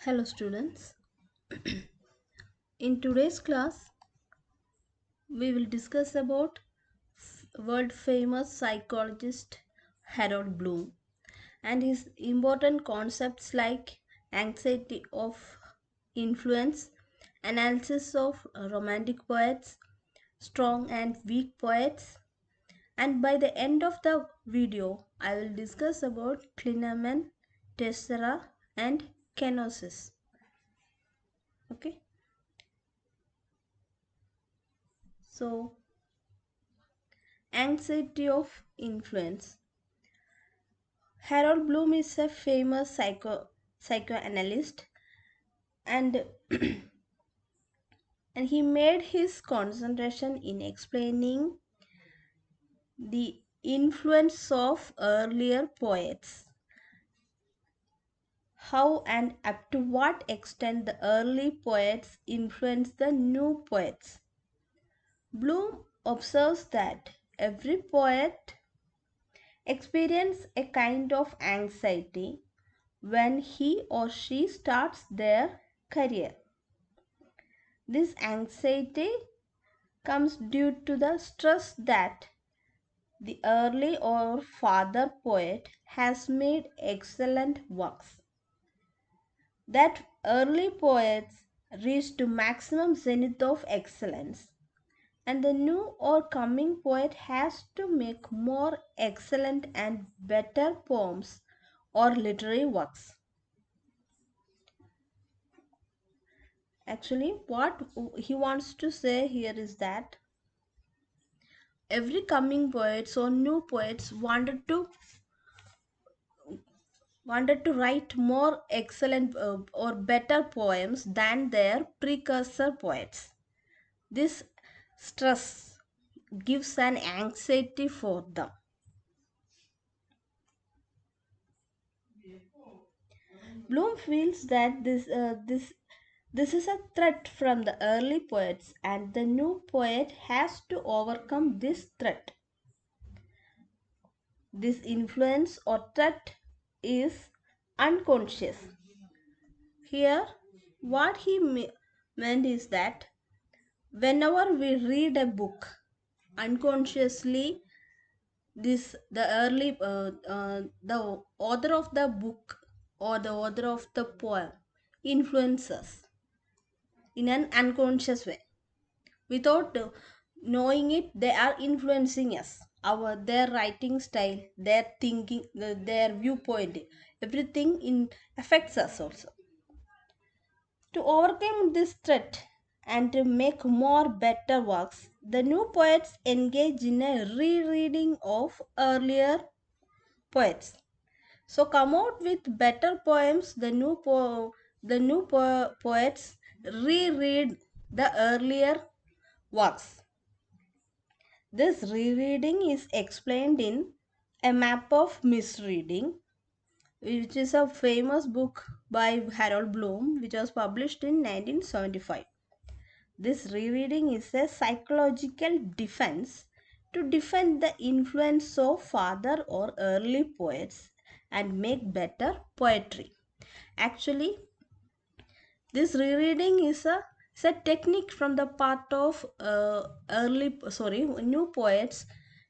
Hello students. In today's class we will discuss about world famous psychologist Harold Bloom and his important concepts like anxiety of influence, analysis of romantic poets, strong and weak poets, and by the end of the video I will discuss about Clinamen, Tessera and Kenosis. Okay? So anxiety of influence. Harold Bloom is a famous psychoanalyst and and he made his concentration in explaining the influence of earlier poets, how and up to what extent the early poets influenced the new poets. Bloom observes that every poet experiences a kind of anxiety when he or she starts their career. This anxiety comes due to the stress that the early or father poet has made excellent works, that early poets reached to maximum zenith of excellence, and the new or coming poet has to make more excellent and better poems or literary works. Actually, what he wants to say here is that every coming poets or new poets wanted to write more excellent or better poems than their precursor poets. This stress gives an anxiety for them. Bloom feels that this is a threat from the early poets, and the new poet has to overcome this threat. This influence or threat is unconscious. Here, what he meant is that whenever we read a book, unconsciously, the author of the book or the author of the poem influences in an unconscious way. Without knowing it, they are influencing us. Their writing style, their thinking, their viewpoint, everything affects us also. To overcome this threat and to make more better works, the new poets engage in a rereading of earlier poets. So come out with better poems. Poets reread the earlier works. This rereading is explained in A Map of Misreading, which is a famous book by Harold Bloom, which was published in 1975. This rereading is a psychological defense to defend the influence of father or early poets and make better poetry. Actually, this rereading is a technique from the part of new poets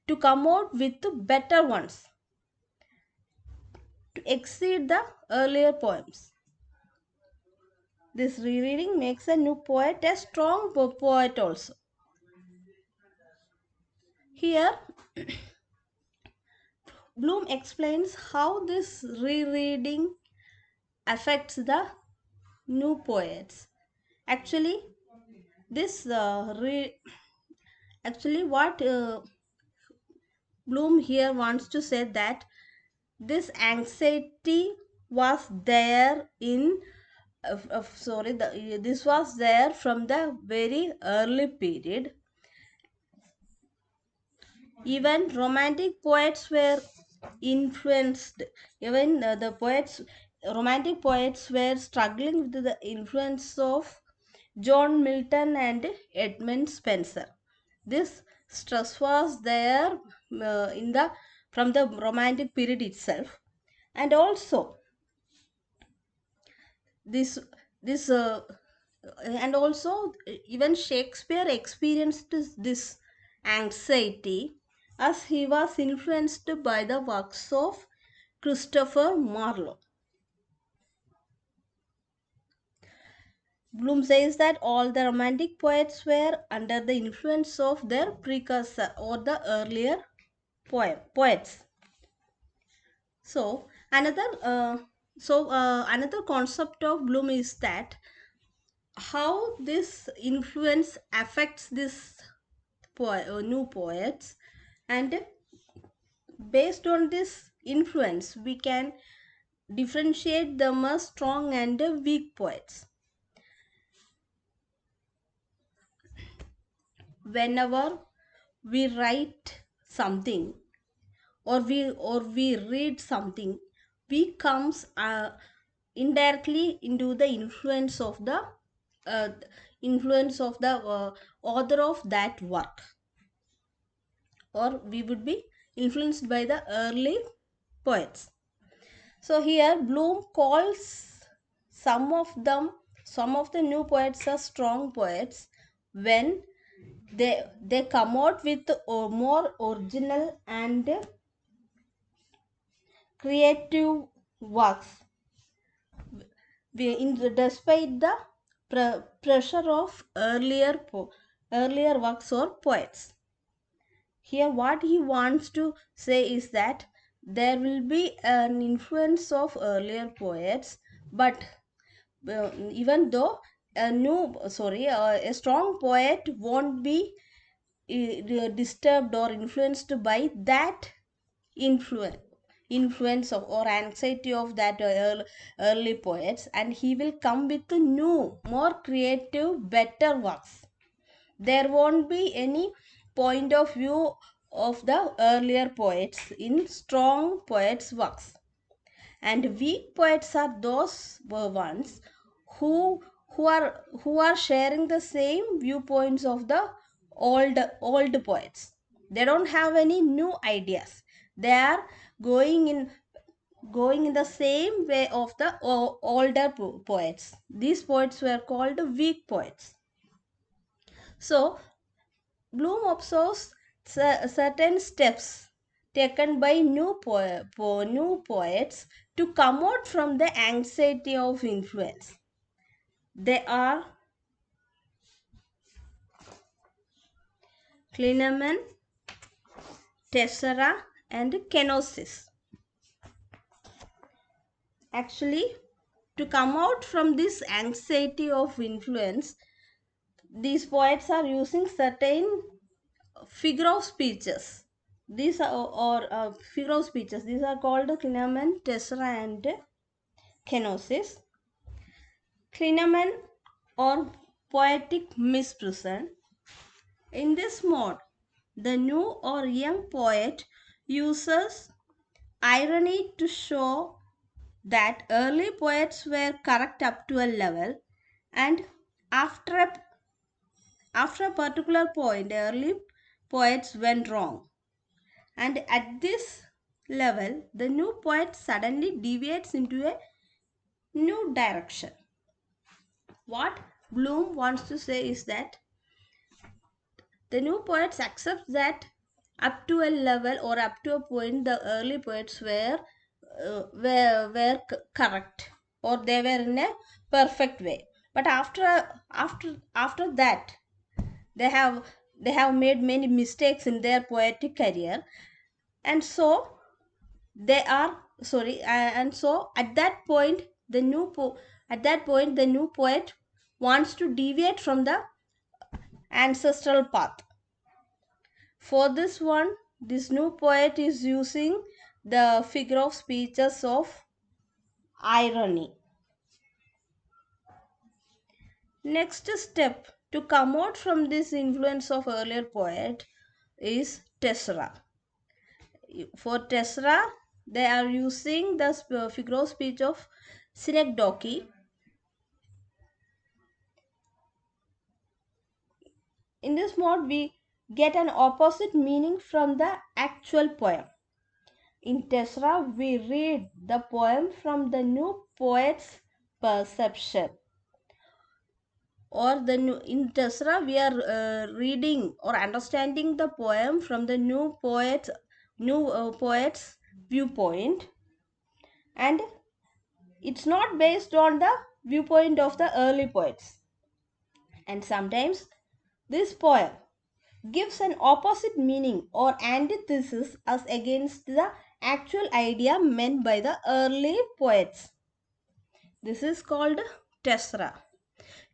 to come out with better ones, to exceed the earlier poems. This rereading makes a new poet a strong poet also. Here, Bloom explains how this rereading affects the new poets. Actually, this actually what Bloom here wants to say that this anxiety was there in this was there from the very early period. Even romantic poets were influenced. Even the romantic poets were struggling with the influence of John Milton and Edmund Spenser. This stress was there in the from the romantic period itself, and also this this and also even Shakespeare experienced this anxiety as he was influenced by the works of Christopher Marlowe. Bloom says that all the romantic poets were under the influence of their precursor or the earlier poets. So another concept of Bloom is that how this influence affects this new poets, and based on this influence we can differentiate them as strong and weak poets. Whenever we write something or we read something, we comes indirectly into the uh, influence of the author of that work, or we would be influenced by the early poets. So here Bloom calls some of them, some of the new poets are strong poets when they come out with more original and creative works, despite the pressure of earlier works or poets. Here what he wants to say is that there will be an influence of earlier poets, but even though a strong poet won't be disturbed or influenced by that influence influence of or anxiety of that early poets, and he will come with new, more creative, better works. There won't be any point of view of the earlier poets in strong poets works, and weak poets are those ones who who are sharing the same viewpoints of the old poets. They don't have any new ideas. They are going in going in the same way of the older poets. These poets were called weak poets. So Bloom observes certain steps taken by new poets to come out from the anxiety of influence. They are Clinamen, Tessera, and Kenosis. Actually, to come out from this anxiety of influence, these poets are using certain figure of speeches. These are figure of speeches. These are called Clinamen, Tessera, and Kenosis. Clinamen or poetic misreading. In this mode, the new or young poet uses irony to show that early poets were correct up to a level, and after a, after a particular point, early poets went wrong. And at this level, the new poet suddenly deviates into a new direction. What Bloom wants to say is that the new poets accept that up to a level or up to a point the early poets were correct, or they were in a perfect way. But after that, they have they have made many mistakes in their poetic career, and so they are sorry and so at that point the new poet wants to deviate from the ancestral path. For this one, this new poet is using the figure of speeches of irony. Next step to come out from this influence of earlier poet is Tessera. For Tessera, they are using the figure of speech of synecdoche. In this mode, we get an opposite meaning from the actual poem. In Tessera, we read the poem from the new poet's perception. Or in Tessera we are reading or understanding the poem from the new poet's viewpoint, and it's not based on the viewpoint of the early poets. And sometimes this poem gives an opposite meaning or antithesis as against the actual idea meant by the early poets. This is called Tessera.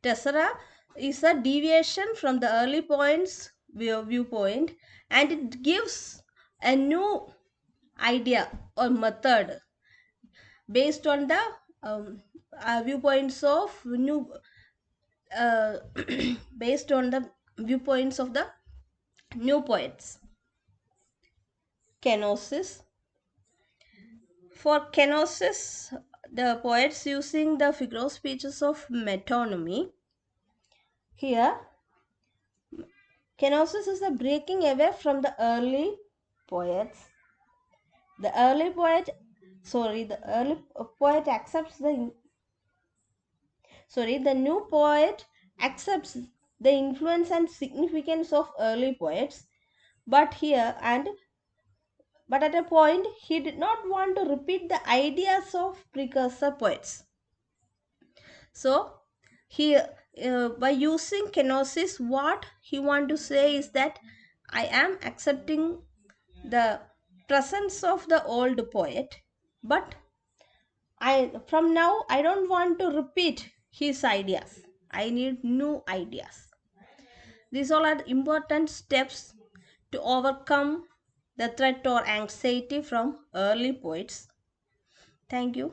Tessera is a deviation from the early point's viewpoint, and it gives a new idea or method based on the viewpoints of new based on the viewpoints of the new poets. Kenosis. For kenosis, the poets using the figure of speeches of metonymy. Here, kenosis is a breaking away from the early poets. The early poet accepts the new poet accepts the influence and significance of early poets, but at a point he did not want to repeat the ideas of precursor poets. So he by using kenosis, what he want to say is that I am accepting the presence of the old poet, but from now I don't want to repeat his ideas. I need new ideas. These all are important steps to overcome the threat or anxiety from early poets. Thank you.